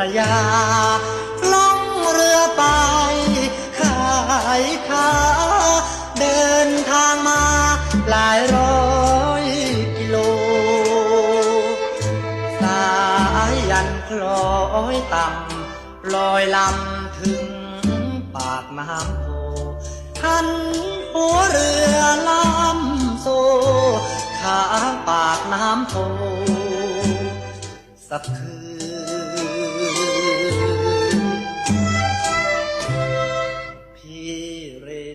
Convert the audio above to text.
ระยาล่องเรือไปขายขาเดินทางมาหลายร้อยกิโลสายยันคล้อยต่ำลอยลำถึงปากน้ำโพหันหัวเรือลำโซขาปากน้ำโพสักคืน